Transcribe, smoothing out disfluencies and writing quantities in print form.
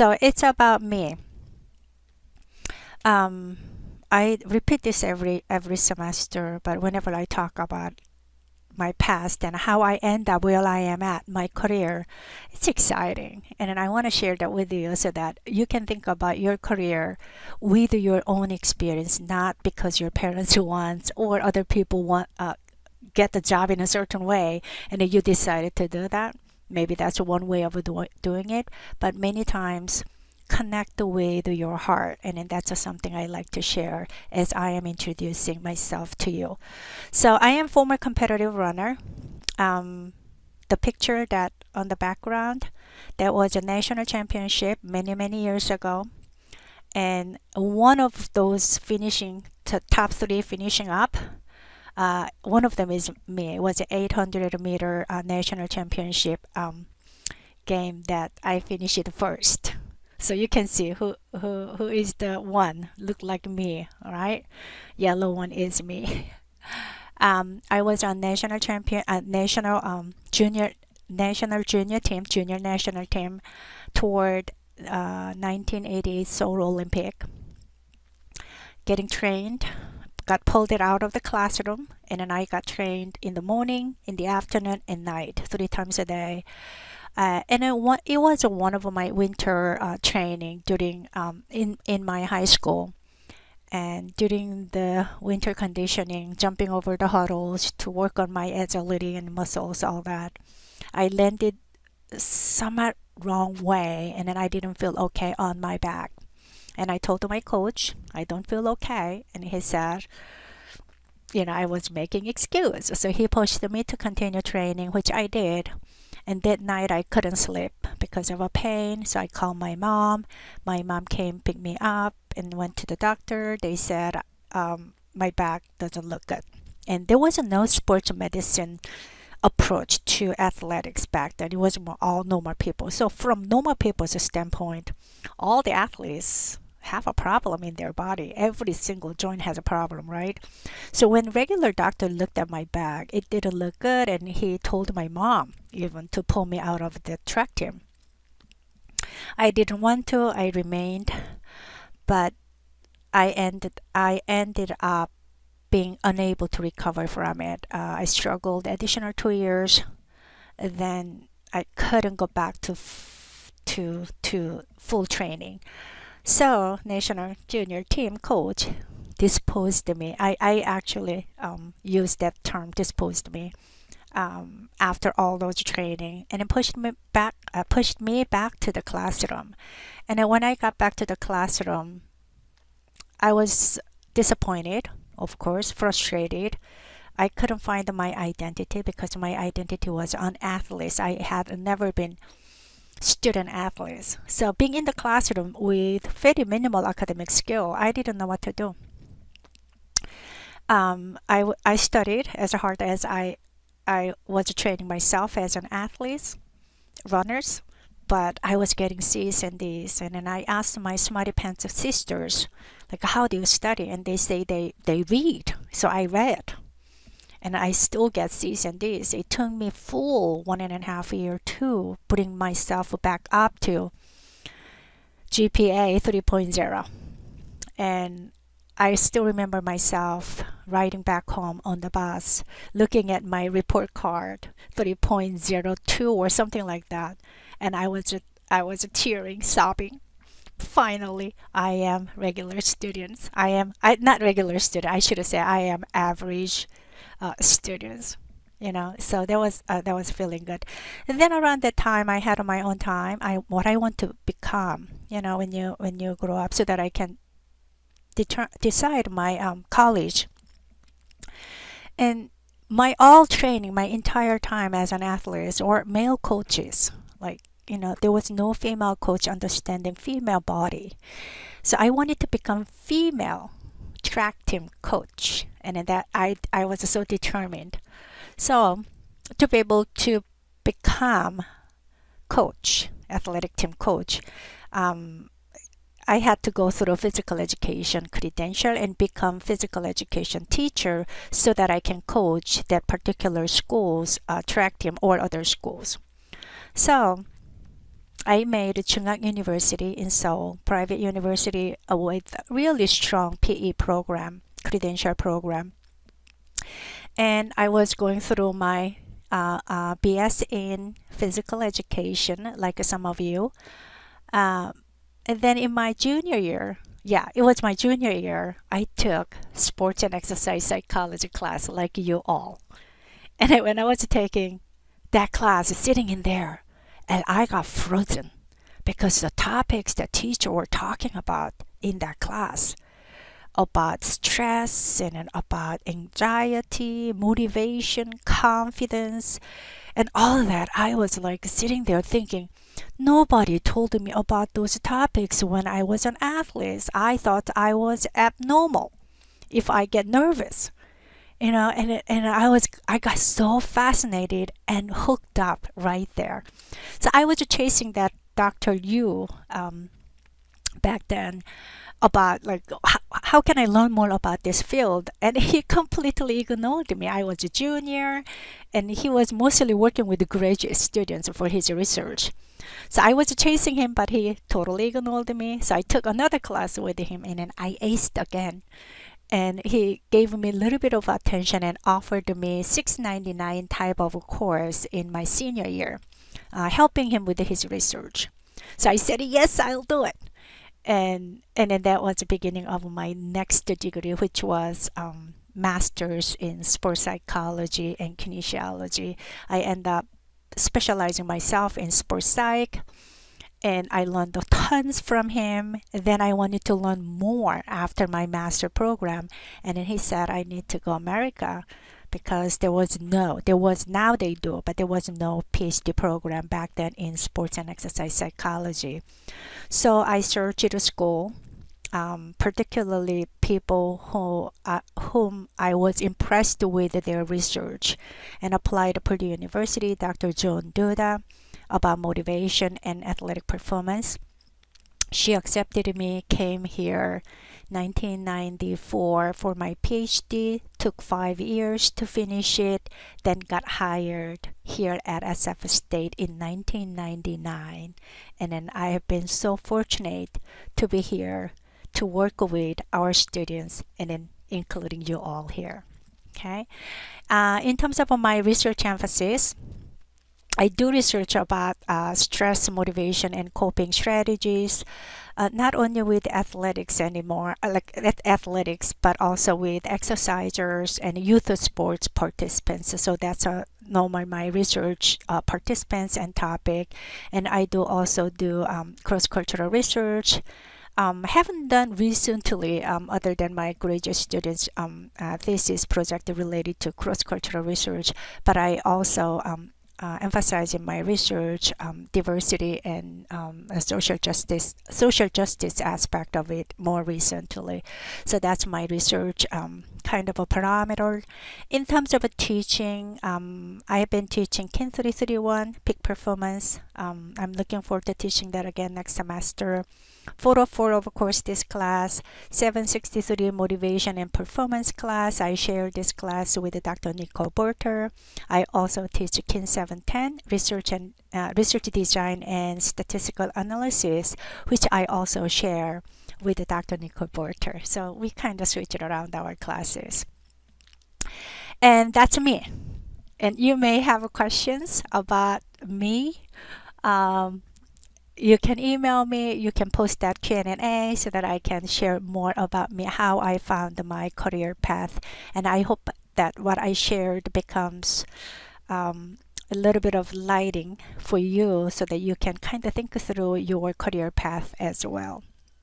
So it's about me. Um, I repeat this every semester, but whenever I talk about my past and how I end up where I am at my career, it's exciting. And then I want to share that with you so that you can think about your career with your own experience, not because your parents want or other people want get the job in a certain way and then you decided to do that. Maybe that's one way of doing it, but many times connect with your heart, and then that's something I like to share as I am introducing myself to you. So I am former competitive runner. Um, the picture that on the background, that was a national championship many years ago, and one of those finishing to top three finishing up. One of them is me. It was an 800-meter national championship game that I finished first. So you can see who is the one look like me, all right? Yellow one is me. I was on national champion, national junior team, junior national team toward 1988 Seoul Olympic. Getting trained, got pulled it out of the classroom, and then I got trained in the morning, in the afternoon, and night, 3 times a day. And it was one of my winter training during in my high school. And during the winter conditioning, jumping over the hurdles to work on my agility and muscles, all that, I landed somewhat wrong way, and then I didn't feel okay on my back. And I told my coach, I don't feel okay. And he said, I was making excuse. So he pushed me to continue training, which I did. And that night I couldn't sleep because of a pain. So I called my mom. My mom came, picked me up, and went to the doctor. They said my back doesn't look good. And there was no sports medicine approach to athletics back then. It was all normal people. So from normal people's standpoint, all the athletes have a problem in their body. Every single joint has a problem, right? So when regular doctor looked at my back, it didn't look good, and he told my mom even to pull me out of the track team. I didn't want to. I remained, but I ended up being unable to recover from it. I struggled additional 2 years. Then I couldn't go back to full training. So national junior team coach disposed me. I actually used that term, disposed me, after all those training, and it pushed me back to the classroom. And then when I got back to the classroom, I was disappointed, of course, frustrated. I couldn't find my identity because my identity was an athlete. I had never been student athletes. So being in the classroom with very minimal academic skill, I didn't know what to do. I studied as hard as I was training myself as an athlete, runners, but I was getting C's and D's. And then I asked my smarty pants sisters, like, how do you study? And they say they read. So I read. And I still get C's and D's. It took me full 1.5 year to bring myself back up to GPA 3.0. And I still remember myself riding back home on the bus, looking at my report card, 3.02 or something like that. And I was tearing, sobbing. Finally, I am regular students. Not regular student. I should say I am average students. So that was feeling good. And then around that time, I had my own time. What I want to become. When you grow up, so that I can decide my college. And my all training, my entire time as an athlete, or male coaches. Like, there was no female coach understanding female body. So I wanted to become female track team coach. And then that I was so determined. So to be able to become coach, athletic team coach, I had to go through a physical education credential and become physical education teacher so that I can coach that particular school's track team or other schools. So I made Chungak University in Seoul, private university with really strong PE program, credential program. And I was going through my BS in physical education, like some of you. Uh, and then in my junior year, yeah, it was my junior year, I took sports and exercise psychology class like you all. And when I was taking that class, sitting in there, and I got frozen because the topics the teacher were talking about in that class about stress and then about anxiety, motivation, confidence, and all of that. I was like sitting there thinking, nobody told me about those topics when I was an athlete. I thought I was abnormal if I get nervous. And I got so fascinated and hooked up right there. So I was chasing that Dr. Yu back then about like how can I learn more about this field, and he completely ignored me. I was a junior and he was mostly working with graduate students for his research. So I was chasing him, but he totally ignored me. So I took another class with him and then I aced again. And he gave me a little bit of attention and offered me 699 type of course in my senior year, helping him with his research. So I said, yes, I'll do it. And then that was the beginning of my next degree, which was master's in sports psychology and kinesiology. I end up specializing myself in sports psych, and I learned tons from him. Then I wanted to learn more after my master program, and then he said I need to go America because there was now they do, but there was no PhD program back then in sports and exercise psychology. So I searched a school, particularly people whom I was impressed with their research, and applied to Purdue University, Dr. Joan Duda, about motivation and athletic performance. She accepted me, came here 1994 for my PhD, took 5 years to finish it, then got hired here at SF State in 1999. And then I have been so fortunate to be here to work with our students and then including you all here. Okay. In terms of my research emphasis, I do research about stress, motivation, and coping strategies, not only with athletics anymore, athletics, but also with exercisers and youth sports participants. So that's normal my research participants and topic. And I do also do cross-cultural research. Haven't done recently, other than my graduate students' thesis project related to cross-cultural research, but I also emphasize in my research diversity and social justice aspect of it more recently. So that's my research kind of a parameter. In terms of a teaching, I have been teaching Kin 331 peak performance. I'm looking forward to teaching that again next semester. 404, of course, this class. 763 motivation and performance class. I share this class with Dr. Nicole Porter. I also teach Kin 710 research design and statistical analysis, which I also share with Dr. Nicole Porter. So we kind of switch it around our classes. And that's me. And you may have questions about me. You can email me, you can post that Q&A so that I can share more about me, how I found my career path. And I hope that what I shared becomes a little bit of lighting for you so that you can kind of think through your career path as well.